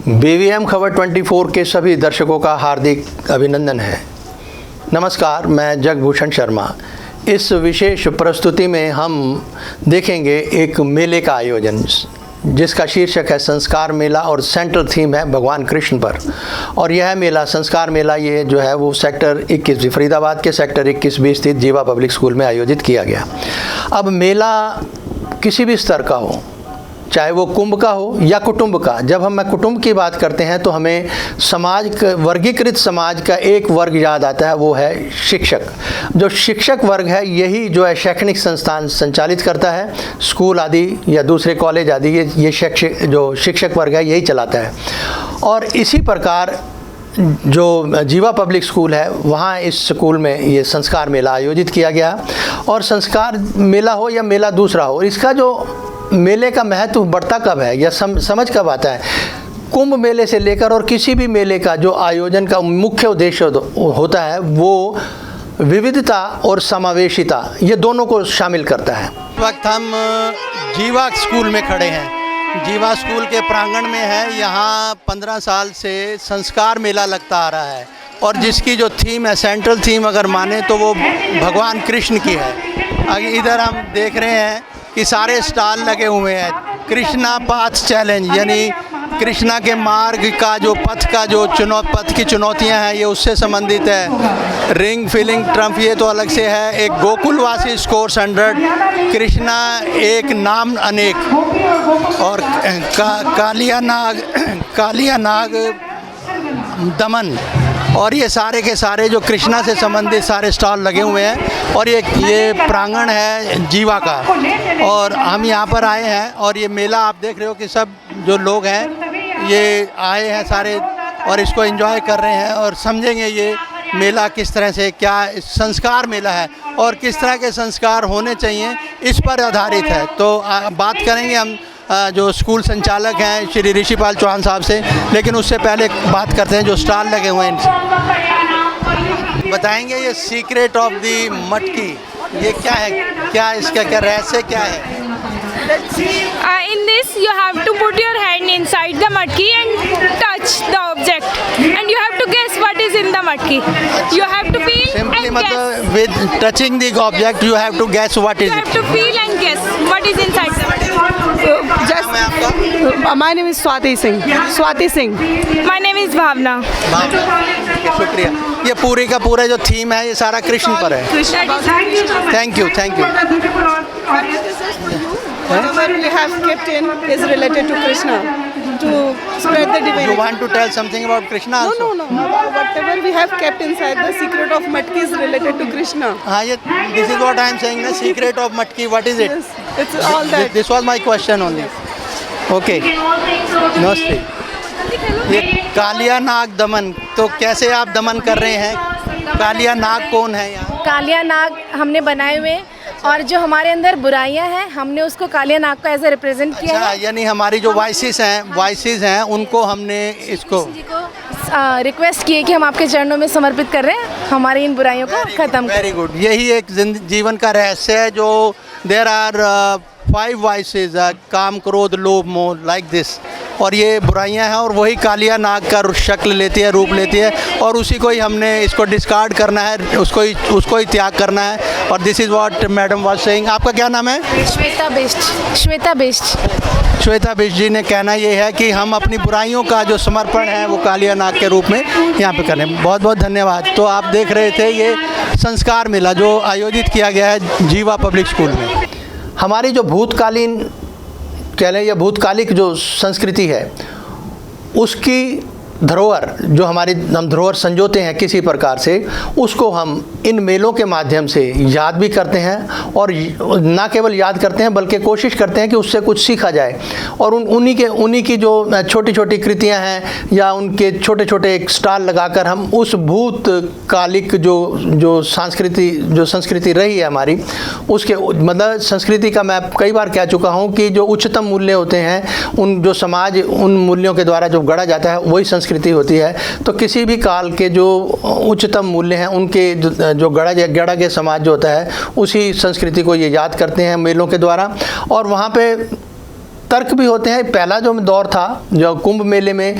BVM खबर 24 के सभी दर्शकों का हार्दिक अभिनंदन है। नमस्कार, मैं जगभूषण शर्मा। इस विशेष प्रस्तुति में हम देखेंगे एक मेले का आयोजन जिसका शीर्षक है संस्कार मेला और सेंट्रल थीम है भगवान कृष्ण पर। और यह मेला, संस्कार मेला, ये जो है वो सेक्टर 21 फरीदाबाद के सेक्टर 21B स्थित जीवा पब्लिक स्कूल में आयोजित किया गया। अब मेला किसी भी स्तर का हो, चाहे वो कुंभ का हो या कुटुंब का। जब हम कुटुंब की बात करते हैं तो हमें समाज, वर्गीकृत समाज का एक वर्ग याद आता है, वो है शिक्षक। जो शिक्षक वर्ग है यही जो है शैक्षणिक संस्थान संचालित करता है, स्कूल आदि या दूसरे कॉलेज आदि, ये शिक्षक वर्ग है यही चलाता है। और इसी प्रकार जो जीवा पब्लिक स्कूल है, वहाँ इस स्कूल में ये संस्कार मेला आयोजित किया गया। और संस्कार मेला हो या मेला दूसरा हो, इसका जो मेले का महत्व बढ़ता कब है या समझ कब आता है, कुंभ मेले से लेकर और किसी भी मेले का जो आयोजन का मुख्य उद्देश्य होता है वो विविधता और समावेशिता, ये दोनों को शामिल करता है। इस वक्त हम जीवा स्कूल में खड़े हैं। जीवा स्कूल के प्रांगण में है। यहाँ 15 साल से संस्कार मेला लगता आ रहा है और जिसकी जो थीम है, सेंट्रल थीम अगर माने तो वो भगवान कृष्ण की है। आगे इधर हम देख रहे हैं कि सारे स्टॉल लगे हुए हैं। कृष्णा पाथ चैलेंज, यानी कृष्णा के मार्ग का जो पथ का जो पथ की चुनौतियां हैं, ये उससे संबंधित है। रिंग फिलिंग ट्रम्प, ये तो अलग से है। एक गोकुलवासी स्कोर्स 100, कृष्णा एक नाम अनेक, और कालिया नाग दमन, और ये सारे के सारे जो कृष्णा से संबंधित सारे स्टॉल लगे हुए हैं। और ये प्रांगण है जीवा का, और हम यहाँ पर आए हैं। और ये मेला आप देख रहे हो कि सब जो लोग हैं ये आए हैं सारे और इसको एंजॉय कर रहे हैं और समझेंगे ये मेला किस तरह से, क्या संस्कार मेला है और किस तरह के संस्कार होने चाहिए, इस पर आधारित है। तो बात करेंगे हम जो स्कूल संचालक हैं श्री ऋषिपाल चौहान साहब से, लेकिन उससे पहले बात करते हैं जो स्टॉल लगे हुए हैं। बताएंगे ये सीक्रेट ऑफ दी मटकी, ये क्या है, क्या इसका क्या रहस्य क्या है? In this you have to put your hand inside the matki and touch the object, and you have to guess what is in the matki. You have to feel Simply and guess. with touching the object you have to guess what is You it. have to feel and guess what is inside the matki. My name is Swati Singh. My name is Bhavna. शुक्रिया। ये पूरी का पूरा जो theme है ये सारा कृष्ण पर है। Thank you. Whatever we have kept in is related to Krishna, to spread the divinity. You want to tell something about Krishna also? No. Whatever we have kept inside the secret of matki is related to Krishna. हाँ, ये this is what I am saying, the secret of matki. What is it? Yes, it's all that. This was my question only. Okay. नमस्ते। ये कालिया नाग दमन, तो कैसे आप दमन कर रहे हैं? कालिया नाग कौन है यहाँ? कालिया नाग हमने बनाए हुए हैं और जो हमारे अंदर बुराइयां हैं हमने उसको कालिया नाग को एज ए रिप्रेजेंट किया है। यानी हमारी जो वॉइसेस हैं उनको हमने इसको जी को रिक्वेस्ट की है कि हम आपके चरणों में समर्पित कर रहे हैं हमारी इन बुराइयों को खत्म करें। Very good. यही एक जीवन का रहस्य है जो देयर आर 5 वॉइसेस, काम, क्रोध, लोभ, मोह, लाइक दिस। और ये बुराइयां हैं और वही कालिया नाग का शक्ल लेती है, रूप लेती है, और उसी को ही हमने इसको डिस्कार्ड करना है, उसको ही त्याग करना है। और this is what madam was saying. आपका क्या नाम है? श्वेता बिष्ट। श्वेता बिष्ट जी ने कहना ये है कि हम अपनी बुराइयों का जो समर्पण है वो कालिया नाग के रूप में यहाँ पे करें। बहुत बहुत धन्यवाद। तो आप देख रहे थे ये संस्कार मेला जो आयोजित किया गया है जीवा पब्लिक स्कूल में। हमारी जो भूतकालीन कह लें या भूतकालिक जो संस्कृति है उसकी धरोहर, जो हम धरोहर संजोते हैं किसी प्रकार से, उसको हम इन मेलों के माध्यम से याद भी करते हैं। और ना केवल याद करते हैं बल्कि कोशिश करते हैं कि उससे कुछ सीखा जाए। और उन्हीं की जो छोटी छोटी कृतियां हैं या उनके छोटे छोटे स्टॉल लगाकर हम उस भूतकालिक जो संस्कृति रही है हमारी, उसके मतलब संस्कृति का मैं कई बार कह चुका हूँ कि जो उच्चतम मूल्य होते हैं, उन जो समाज उन मूल्यों के द्वारा जो गढ़ा जाता है वही संस्कृति होती है। तो किसी भी काल के जो उच्चतम मूल्य हैं उनके जो गढ़ा के समाज जो होता है उसी संस्कृति को ये याद करते हैं मेलों के द्वारा। और वहाँ पे तर्क भी होते हैं। पहला जो दौर था जो कुंभ मेले में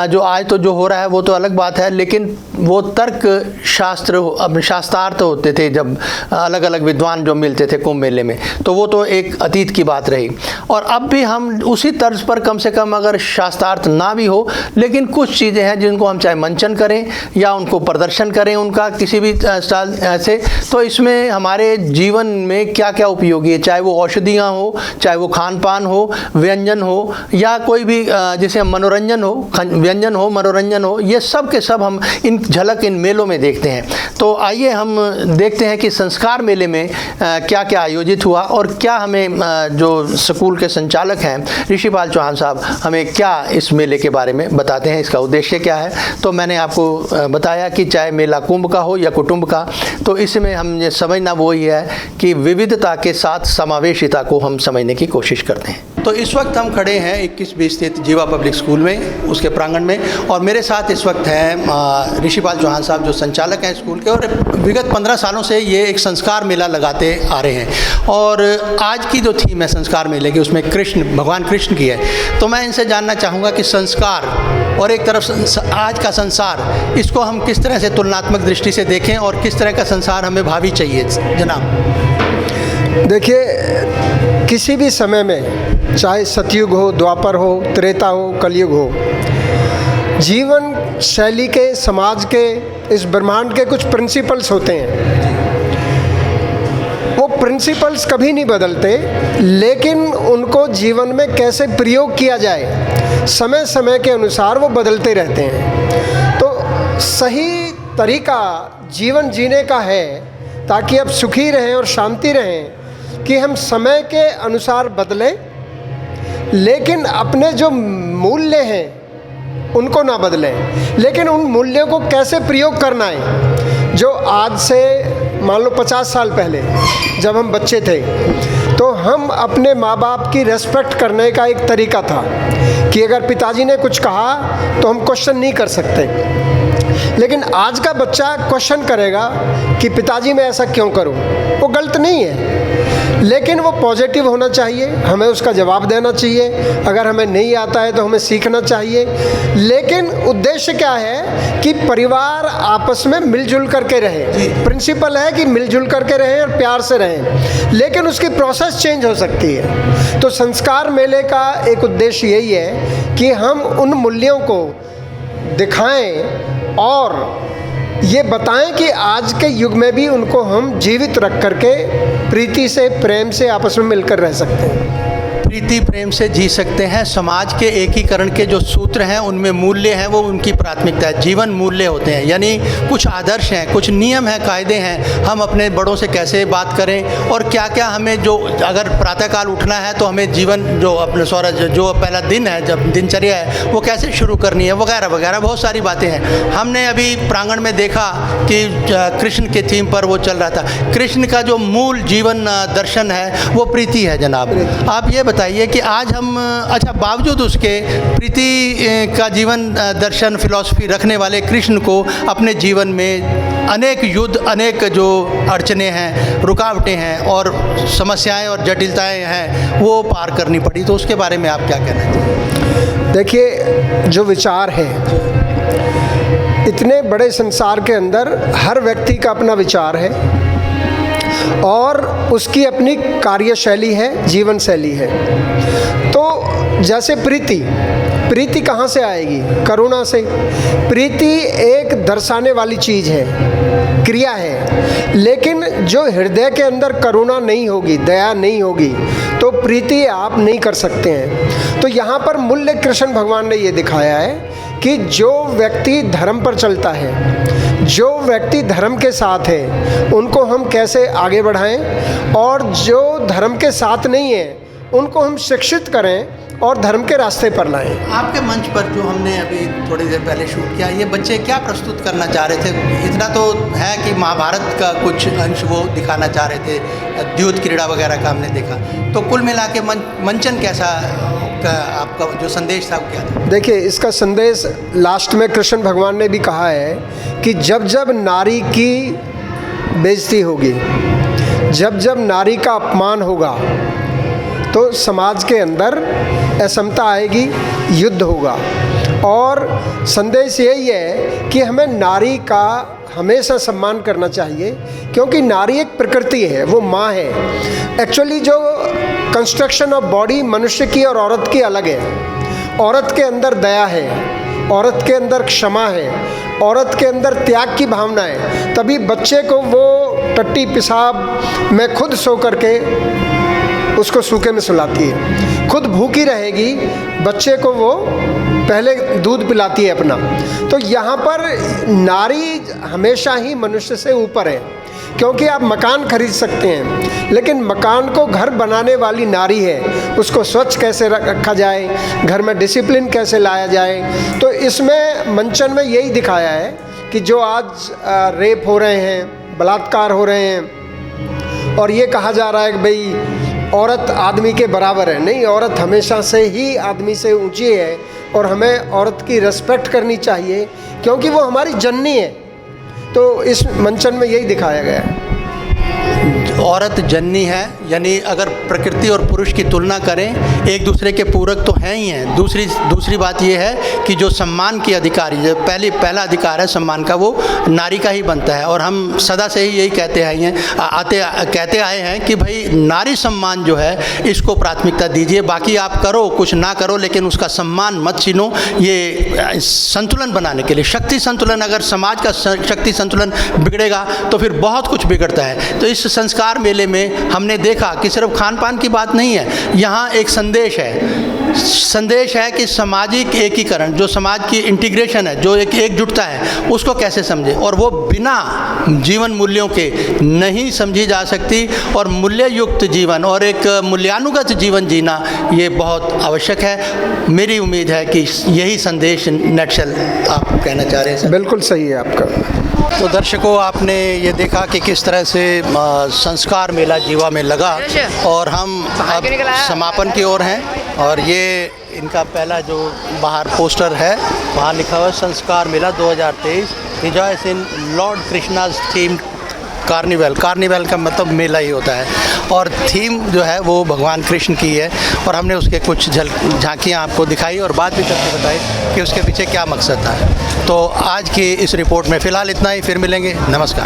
जो आज तो जो हो रहा है वो तो अलग बात है, लेकिन वो तर्क शास्त्रार्थ होते थे जब अलग अलग विद्वान जो मिलते थे कुंभ मेले में, तो वो तो एक अतीत की बात रही। और अब भी हम उसी तर्ज पर कम से कम अगर शास्त्रार्थ ना भी हो, लेकिन कुछ चीज़ें हैं जिनको हम चाहे मंचन करें या उनको प्रदर्शन करें उनका किसी भी स्टाइल ऐसे, तो इसमें हमारे जीवन में क्या क्या उपयोगी है, चाहे वो औषधियाँ हो, चाहे वो खान पान हो, व्यंजन हो, या कोई भी जैसे मनोरंजन हो, व्यंजन हो, मनोरंजन हो, ये सब के सब हम इन झलक इन मेलों में देखते हैं। तो आइए हम देखते हैं कि संस्कार मेले में क्या क्या आयोजित हुआ और क्या हमें जो स्कूल के संचालक हैं ऋषिपाल चौहान साहब हमें क्या इस मेले के बारे में बताते हैं, इसका उद्देश्य क्या है। तो मैंने आपको बताया कि चाहे मेला कुंभ का हो या कुटुंब का, तो इसमें हमने समझना वो ही है कि विविधता के साथ समावेशिता को हम समझने की कोशिश करते हैं। तो इस वक्त हम खड़े हैं 21 स्थित जीवा पब्लिक स्कूल में, उसके प्रांगण में, और मेरे साथ इस वक्त हैं ऋषिपाल चौहान साहब जो संचालक हैं स्कूल के, और विगत 15 सालों से ये एक संस्कार मेला लगाते आ रहे हैं। और आज की जो थीम है संस्कार मेले की उसमें कृष्ण, भगवान कृष्ण की है। तो मैं इनसे जानना चाहूँगा कि संस्कार और एक तरफ आज का संसार, इसको हम किस तरह से तुलनात्मक दृष्टि से देखें और किस तरह का संसार हमें भावी चाहिए जनाब। देखिए, किसी भी समय में चाहे सतयुग हो, द्वापर हो, त्रेता हो, कलयुग हो, जीवन शैली के, समाज के, इस ब्रह्मांड के कुछ प्रिंसिपल्स होते हैं। वो प्रिंसिपल्स कभी नहीं बदलते, लेकिन उनको जीवन में कैसे प्रयोग किया जाए समय समय के अनुसार वो बदलते रहते हैं। तो सही तरीका जीवन जीने का है ताकि आप सुखी रहें और शांति रहें कि हम समय के अनुसार बदलें, लेकिन अपने जो मूल्य हैं उनको ना बदलें। लेकिन उन मूल्यों को कैसे प्रयोग करना है, जो आज से मान लो 50 साल पहले जब हम बच्चे थे तो हम अपने माँ बाप की रेस्पेक्ट करने का एक तरीका था कि अगर पिताजी ने कुछ कहा तो हम क्वेश्चन नहीं कर सकते। लेकिन आज का बच्चा क्वेश्चन करेगा कि पिताजी मैं ऐसा क्यों करूं। वो गलत नहीं है, लेकिन वो पॉजिटिव होना चाहिए, हमें उसका जवाब देना चाहिए। अगर हमें नहीं आता है तो हमें सीखना चाहिए। लेकिन उद्देश्य क्या है कि परिवार आपस में मिलजुल करके रहे। प्रिंसिपल है कि मिलजुल करके रहें और प्यार से रहें, लेकिन उसकी प्रोसेस चेंज हो सकती है। तो संस्कार मेले का एक उद्देश्य यही है कि हम उन मूल्यों को दिखाएं और ये बताएं कि आज के युग में भी उनको हम जीवित रख करके प्रीति से, प्रेम से आपस में मिलकर रह सकते हैं। प्रीति प्रेम से जी सकते हैं। समाज के एकीकरण के जो सूत्र हैं उनमें मूल्य हैं, वो उनकी प्राथमिकता है। जीवन मूल्य होते हैं, यानी कुछ आदर्श हैं, कुछ नियम हैं, कायदे हैं। हम अपने बड़ों से कैसे बात करें और क्या क्या हमें, जो अगर प्रातःकाल उठना है तो हमें जीवन जो अपने जो पहला दिन है, जब दिनचर्या है, वो कैसे शुरू करनी है, वगैरह वगैरह बहुत सारी बातें हैं। हमने अभी प्रांगण में देखा कि कृष्ण के थीम पर वो चल रहा था। कृष्ण का जो मूल जीवन दर्शन है वो प्रीति है जनाब। आप ये बताइए कि आज हम अच्छा बावजूद उसके प्रीति का जीवन दर्शन फिलॉसफी रखने वाले कृष्ण को अपने जीवन में अनेक युद्ध, अनेक जो अड़चने हैं, रुकावटें हैं और समस्याएं और जटिलताएं हैं वो पार करनी पड़ी, तो उसके बारे में आप क्या कहना चाहिए? देखिए, जो विचार है, इतने बड़े संसार के अंदर हर व्यक्ति का अपना विचार है और उसकी अपनी कार्यशैली है, जीवन शैली है। तो जैसे प्रीति कहाँ से आएगी? करुणा से। प्रीति एक दर्शाने वाली चीज़ है, क्रिया है। लेकिन जो हृदय के अंदर करुणा नहीं होगी, दया नहीं होगी, तो प्रीति आप नहीं कर सकते हैं। तो यहाँ पर मूल्य कृष्ण भगवान ने ये दिखाया है कि जो व्यक्ति धर्म पर चलता है, जो व्यक्ति धर्म के साथ है, उनको हम कैसे आगे बढ़ाएं, और जो धर्म के साथ नहीं है उनको हम शिक्षित करें और धर्म के रास्ते पर लाएं। आपके मंच पर जो हमने अभी थोड़ी देर पहले शूट किया, ये बच्चे क्या प्रस्तुत करना चाह रहे थे? इतना तो है कि महाभारत का कुछ अंश वो दिखाना चाह रहे थे, द्यूत क्रीड़ा वगैरह का हमने देखा। तो कुल मिला के मंचन कैसा, आपका जो संदेश था वो क्या था? देखिए, इसका संदेश लास्ट में कृष्ण भगवान ने भी कहा है कि जब जब नारी की बेइज्जती होगी, जब जब नारी का अपमान होगा, तो समाज के अंदर असमता आएगी, युद्ध होगा। और संदेश यही है कि हमें नारी का हमेशा सम्मान करना चाहिए, क्योंकि नारी एक प्रकृति है, वो माँ है। एक्चुअली जो कंस्ट्रक्शन ऑफ बॉडी मनुष्य की और औरत की अलग है। औरत के अंदर दया है, औरत के अंदर क्षमा है, औरत के अंदर त्याग की भावना है। तभी बच्चे को वो टट्टी पेशाब में खुद सो करके उसको सूखे में सुलाती है, खुद भूखी रहेगी, बच्चे को वो पहले दूध पिलाती है अपना। तो यहाँ पर नारी हमेशा ही मनुष्य से ऊपर है, क्योंकि आप मकान खरीद सकते हैं, लेकिन मकान को घर बनाने वाली नारी है। उसको स्वच्छ कैसे रखा जाए, घर में डिसिप्लिन कैसे लाया जाए। तो इसमें मंचन में यही दिखाया है कि जो आज रेप हो रहे हैं, बलात्कार हो रहे हैं, और ये कहा जा रहा है कि भाई औरत आदमी के बराबर है। नहीं, औरत हमेशा से ही आदमी से ऊंची है, और हमें औरत की रिस्पेक्ट करनी चाहिए, क्योंकि वो हमारी जननी है। तो इस मंचन में यही दिखाया गया है। औरत जननी है, यानी अगर प्रकृति और पुरुष की तुलना करें, एक दूसरे के पूरक तो हैं ही हैं। दूसरी बात यह है कि जो सम्मान की अधिकारी, जो पहला अधिकार है सम्मान का, वो नारी का ही बनता है। और हम सदा से ही यही कहते आए हैं कि भाई नारी सम्मान जो है इसको प्राथमिकता दीजिए। बाकी आप करो कुछ ना करो, लेकिन उसका सम्मान मत छीनो। ये संतुलन बनाने के लिए, शक्ति संतुलन, अगर समाज का शक्ति संतुलन बिगड़ेगा तो फिर बहुत कुछ बिगड़ता है। तो इस संस्कार मेले में हमने देखा कि सिर्फ खान पान की बात नहीं है, यहाँ एक संदेश है कि सामाजिक एकीकरण, जो समाज की इंटीग्रेशन है, जो एक एकजुटता है, उसको कैसे समझे। और वो बिना जीवन मूल्यों के नहीं समझी जा सकती। और मूल्य युक्त जीवन और एक मूल्यानुगत जीवन जीना ये बहुत आवश्यक है। मेरी उम्मीद है कि यही संदेश नटशल आप कहना चाह रहे हैं सर। बिल्कुल सही है आपका। तो दर्शकों, आपने ये देखा कि किस तरह से संस्कार मेला जीवा में लगा, और हम अब समापन की ओर हैं। और ये इनका पहला जो बाहर पोस्टर है, वहाँ लिखा हुआ है Sanskar Mela 2023 rejoice in lord Krishna's theme carnival. Carnival का मतलब मेला ही होता है, और थीम जो है वो भगवान कृष्ण की है। और हमने उसके कुछ झांकियाँ आपको दिखाई और बात भी करके बताई कि उसके पीछे क्या मकसद था। तो आज की इस रिपोर्ट में फ़िलहाल इतना ही, फिर मिलेंगे। नमस्कार।